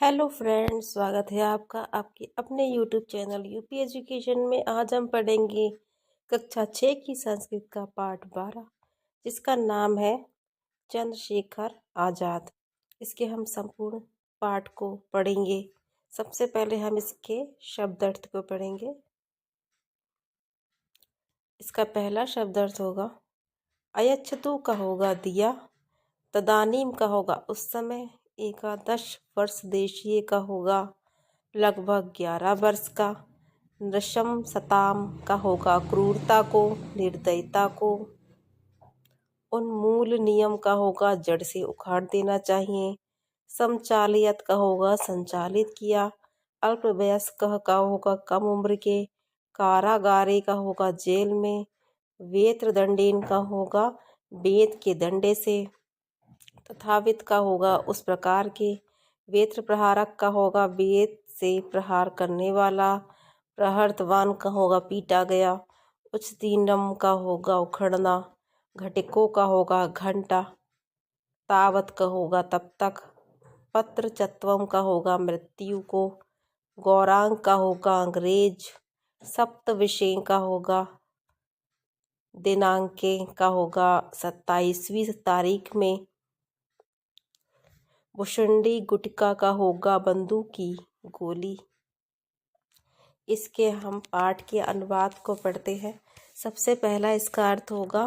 Hello friends, स्वागत है आपका आपके अपने यूट्यूब चैनल यूपी एजुकेशन में। आज हम पढ़ेंगे कक्षा 6 की संस्कृत का पाठ 12, जिसका नाम है चंद्रशेखर आज़ाद। इसके हम संपूर्ण पाठ को पढ़ेंगे। सबसे पहले हम इसके शब्दार्थ को पढ़ेंगे। इसका पहला शब्दार्थ होगा अयच्छतु का होगा दिया, तदानीम का होगा उस समय, एकादश वर्ष देशीय का होगा लगभग 11 वर्ष का, नृशम सताम का होगा क्रूरता को, निर्दयता को, उन्मूल नियम का होगा जड़ से उखाड़ देना चाहिए, समचालियत का होगा संचालित किया, अल्पवयस्क का होगा कम उम्र के, कारागारे का होगा जेल में, वेत्र दंडेन का होगा वेद के दंडे से, तथावित का होगा उस प्रकार के, वेत्र प्रहारक का होगा वेद से प्रहार करने वाला, प्रहर्तवान का होगा पीटा गया, उच्चतीनम का होगा उखड़ना, घटिको का होगा घंटा, तावत का होगा तब तक, पत्र चत्वम का होगा मृत्यु को, गौरांग का होगा अंग्रेज, सप्त विषय का होगा दिनांके का होगा 27वीं तारीख में, भुषुंडी गुटका का होगा बंदूक की गोली। इसके हम पाठ के अनुवाद को पढ़ते हैं। सबसे पहला इसका अर्थ होगा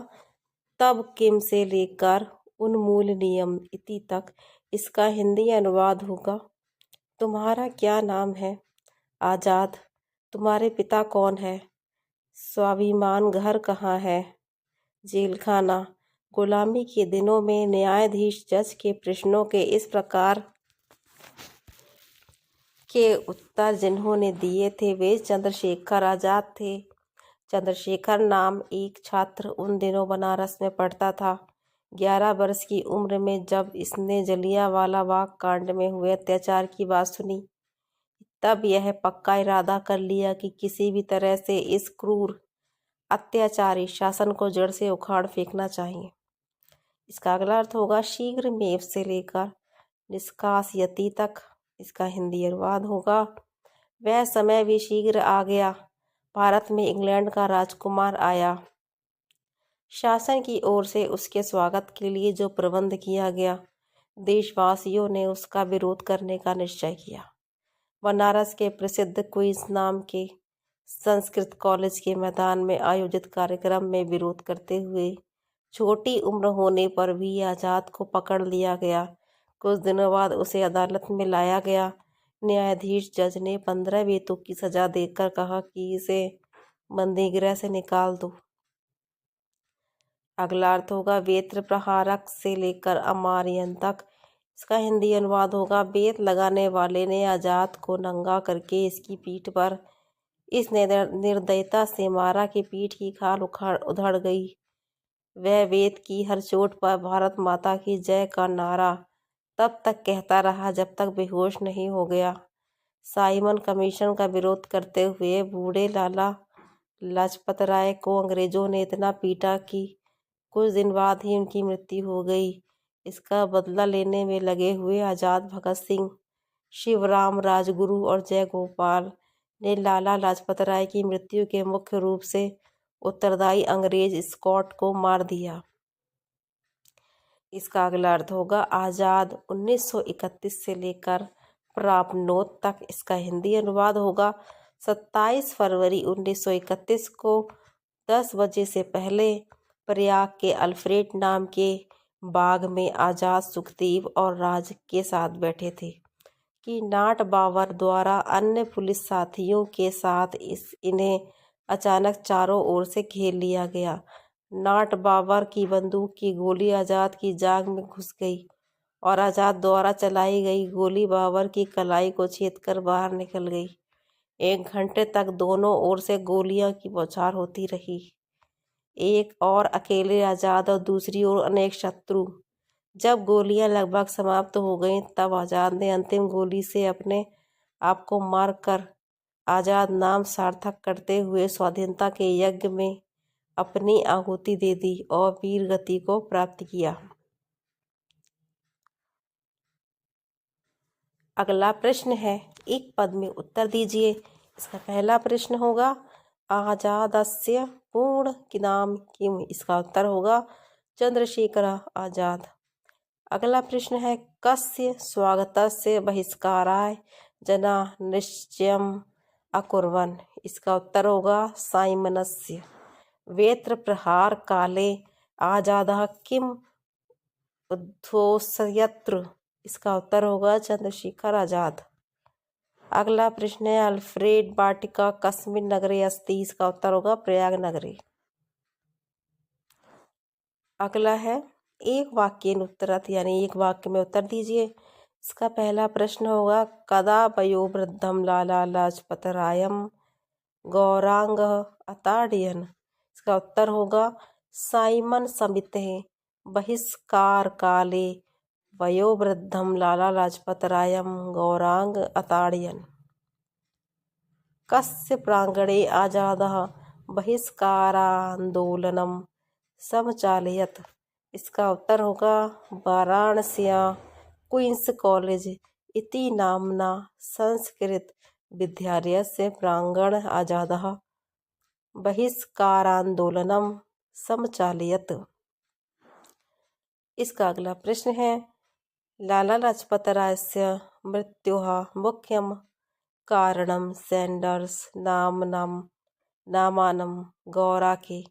तब किम से लेकर उन्मूल नियम इति तक। इसका हिंदी अनुवाद होगा तुम्हारा क्या नाम है? आज़ाद। तुम्हारे पिता कौन है? स्वाभिमान। घर कहाँ है? जेलखाना। गुलामी के दिनों में न्यायाधीश जज के प्रश्नों के इस प्रकार के उत्तर जिन्होंने दिए थे वे चंद्रशेखर आज़ाद थे। चंद्रशेखर नाम एक छात्र उन दिनों बनारस में पढ़ता था। 11 वर्ष की उम्र में जब इसने जलियांवाला बाग कांड में हुए अत्याचार की बात सुनी, तब यह पक्का इरादा कर लिया कि किसी भी तरह से इस क्रूर अत्याचारी शासन को जड़ से उखाड़ फेंकना चाहिए। इसका अगला अर्थ होगा शीघ्र मेव से लेकर निष्कासयति तक। इसका हिंदी अनुवाद होगा वह समय भी शीघ्र आ गया। भारत में इंग्लैंड का राजकुमार आया। शासन की ओर से उसके स्वागत के लिए जो प्रबंध किया गया, देशवासियों ने उसका विरोध करने का निश्चय किया। बनारस के प्रसिद्ध क्वींस नाम के संस्कृत कॉलेज के मैदान में आयोजित कार्यक्रम में विरोध करते हुए छोटी उम्र होने पर भी आज़ाद को पकड़ लिया गया। कुछ दिनों बाद उसे अदालत में लाया गया। न्यायाधीश जज ने 15 वेतों की सजा देकर कहा कि इसे बंदीगृह से निकाल दो। अगला अर्थ होगा वेत्र प्रहारक से लेकर अमारियन तक। इसका हिंदी अनुवाद होगा बेत लगाने वाले ने आज़ाद को नंगा करके इसकी पीठ पर इस निर्दयता से मारा कि पीठ की खाल उधड़ गई। वह वेद की हर चोट पर भारत माता की जय का नारा तब तक कहता रहा जब तक बेहोश नहीं हो गया। साइमन कमीशन का विरोध करते हुए बूढ़े लाला लाजपत राय को अंग्रेजों ने इतना पीटा कि कुछ दिन बाद ही उनकी मृत्यु हो गई। इसका बदला लेने में लगे हुए आज़ाद भगत सिंह, शिवराम राजगुरु और जयगोपाल ने लाला लाजपत राय की मृत्यु के मुख्य रूप से उत्तरदायी अंग्रेज स्कॉट को मार दिया। इसका अगला अर्थ होगा आज़ाद 1931 से लेकर प्रापनोत तक। इसका हिंदी अनुवाद होगा 27 फरवरी 1931 को 10 बजे से पहले प्रयाग के अल्फ्रेड नाम के बाग में आज़ाद सुखदेव और राज के साथ बैठे थे कि नाट बावर द्वारा अन्य पुलिस साथियों के साथ इन्हें अचानक चारों ओर से घेर लिया गया। नाट बावर की बंदूक की गोली आज़ाद की जांघ में घुस गई और आज़ाद द्वारा चलाई गई गोली बाबर की कलाई को छेदकर बाहर निकल गई। 1 घंटे तक दोनों ओर से गोलियां की बौछार होती रही। एक और अकेले आज़ाद और दूसरी ओर अनेक शत्रु। जब गोलियां लगभग समाप्त हो गईं, तब आज़ाद ने अंतिम गोली से अपने आप को मारकर आज़ाद नाम सार्थक करते हुए स्वाधीनता के यज्ञ में अपनी आहुति दे दी और वीर गति को प्राप्त किया। अगला प्रश्न है, एक पद में उत्तर दीजिए। इसका पहला प्रश्न होगा आजादस्य पूर्ण नाम किम। इसका उत्तर होगा चंद्रशेखर आजाद। अगला प्रश्न है, कस्य स्वागतस्य बहिष्काराय जना निश्चयम् अकुर्वन्। इसका उत्तर होगा साइमनस्य। वेत्र प्रहार काले आजादः किम उद्धोषयत्र। इसका उत्तर होगा चंद्रशेखर आजाद। अगला प्रश्न है, अल्फ्रेड वाटिका कस्मिन् नगरे अस्ति। इसका उत्तर होगा प्रयाग नगरे। अगला है, एक वाक्येन उत्तरत्, यानी एक वाक्य में उत्तर दीजिए। इसका पहला प्रश्न होगा, कदा वयोवृद्धं लाला लाजपतरायं गौरांगः अताडयन्। इसका उत्तर होगा साइमन समितेः बहिष्कार काले वयोवृद्धं लाला लाजपतरायं गौरांग अताडयन्। कस्य प्रांगणे आजादः बहिष्कारांदोलनं समचालयत्। इसका उत्तर होगा वाराणस्यां क्वींस कॉलेज इति नाम्ना संस्कृत विद्यालयस्य प्रांगण आजादः बहिष्कारांदोलनं समचालयत्। इसका अगला प्रश्न है, लाला लाजपतरायस्य मृत्योः मुख्यं कारणं सैंडर्स नामानं गौरा के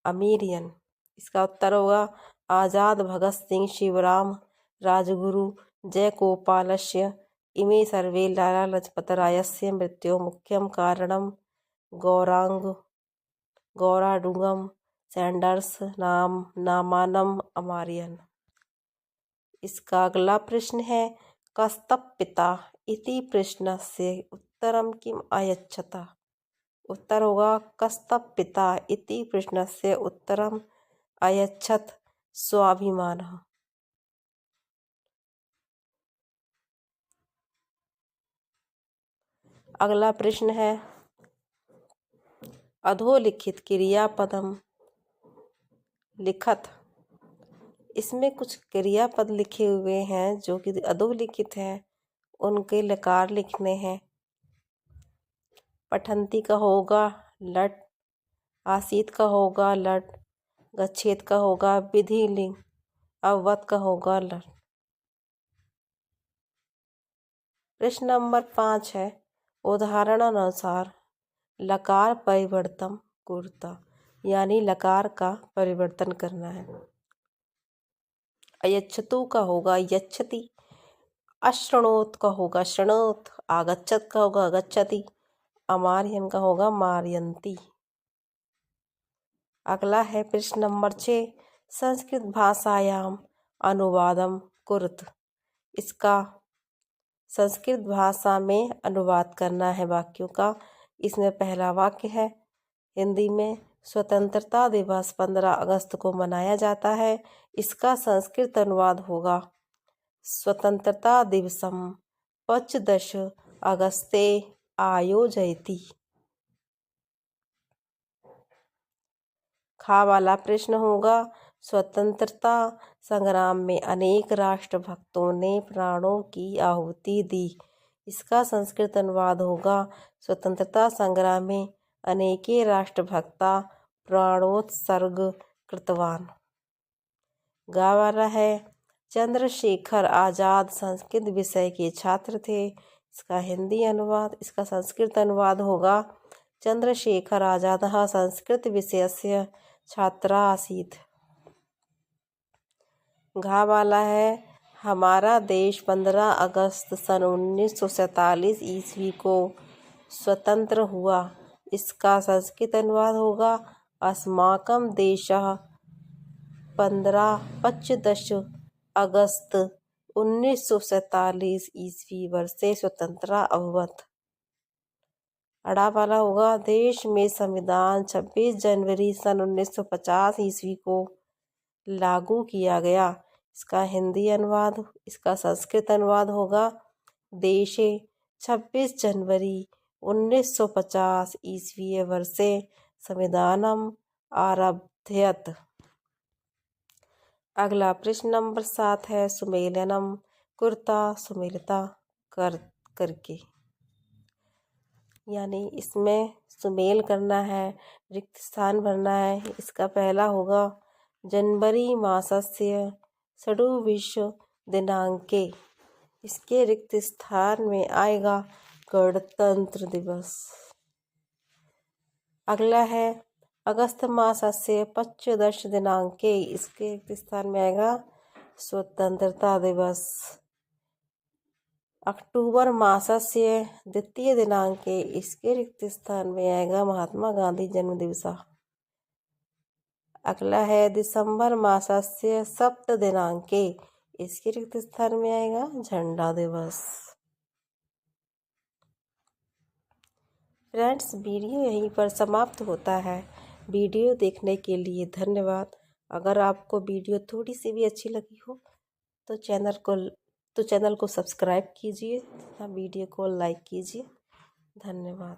अमीरियन। इसका उत्तर होगा आजाद भगत सिंह शिवराम राजगुरु जयगोपालस्य इमे सर्वे लाला लाजपतरायस्य मृत्योः मुख्यं कारणं गौराडुंगम सैंडर्स नामानम अमारियन। इसका अगला प्रश्न है, कस्तः पिता इति प्रश्नस्य उत्तरं किम् अयच्छत्। उत्तर होगा कस्तः पिता इति प्रश्नस्य उत्तरम् अयच्छत् स्वाभिमानः। अगला प्रश्न है, अधोलिखित क्रियापदम लिखत। इसमें कुछ क्रियापद लिखे हुए हैं जो कि अधोलिखित हैं, उनके लकार लिखने हैं। पठंती का होगा लट, आसीत का होगा लट, गच्छेत का होगा विधि लिंग, अववत का होगा लट। प्रश्न नंबर 5 है, उदाहरण अनुसार लकार परिवर्तन कुर्ता, यानी लकार का परिवर्तन करना है। अयच्छतु का होगा यच्छति, अशृणोत का होगा शृणोत, आगच्छत का होगा गच्छति, अमार्यन का होगा मार्यन्ति। अगला है प्रश्न नंबर 6, संस्कृत भाषायाम अनुवादम कुरुत। इसका संस्कृत भाषा में अनुवाद करना है वाक्यों का। इसमें पहला वाक्य है, हिंदी में स्वतंत्रता दिवस 15 अगस्त को मनाया जाता है। इसका संस्कृत अनुवाद होगा स्वतंत्रता दिवसम 15 अगस्ते आयोजयति। खा वाला प्रश्न होगा, स्वतंत्रता संग्राम में अनेक राष्ट्रभक्तों ने प्राणों की आहुति दी। इसका संस्कृत अनुवाद होगा स्वतंत्रता संग्राम में अनेके राष्ट्रभक्ता प्राणोत्सर्ग कृतवान। गा वाला है, चंद्रशेखर आजाद संस्कृत विषय के छात्र थे। इसका हिंदी अनुवाद, इसका संस्कृत अनुवाद होगा चंद्रशेखर आजादः संस्कृत विषयस्य छात्रा आसीत्। घा वाला है, हमारा देश 15 अगस्त सन 1947 ईस्वी को स्वतंत्र हुआ। इसका संस्कृत अनुवाद होगा अस्माकं देशः 15 अगस्त 1947 ईस्वी वर्षे स्वतंत्र अभवत्। अड़ा वाला होगा, देश में संविधान 26 जनवरी सन 1950 ईस्वी को लागू किया गया। इसका हिंदी अनुवाद, इसका संस्कृत अनुवाद होगा देशे 26 जनवरी 1950 ईस्वी वर्षे संविधानम आरभ्यत। अगला प्रश्न नंबर 7 है, सुमेलनम कुर्ता सुमेलिता। करके, यानी इसमें सुमेल करना है, रिक्त स्थान भरना है। इसका पहला होगा जनवरी मासस्य षडुविंश दिनांके, इसके रिक्त स्थान में आएगा गणतंत्र दिवस। अगला है अगस्त मासस्य पंचदश दिनांके, इसके रिक्त स्थान में आएगा स्वतंत्रता दिवस। अक्टूबर मासस्य द्वितीय दिनांके, इसके रिक्त स्थान में आएगा महात्मा गांधी जन्म दिवस। अगला है दिसंबर मासस्य सप्त दिनांके, इसके रिक्त स्थान में आएगा झंडा दिवस। फ्रेंड्स, वीडियो यहीं पर समाप्त होता है। वीडियो देखने के लिए धन्यवाद। अगर आपको वीडियो थोड़ी सी भी अच्छी लगी हो तो चैनल को सब्सक्राइब कीजिए, वीडियो को लाइक कीजिए। धन्यवाद।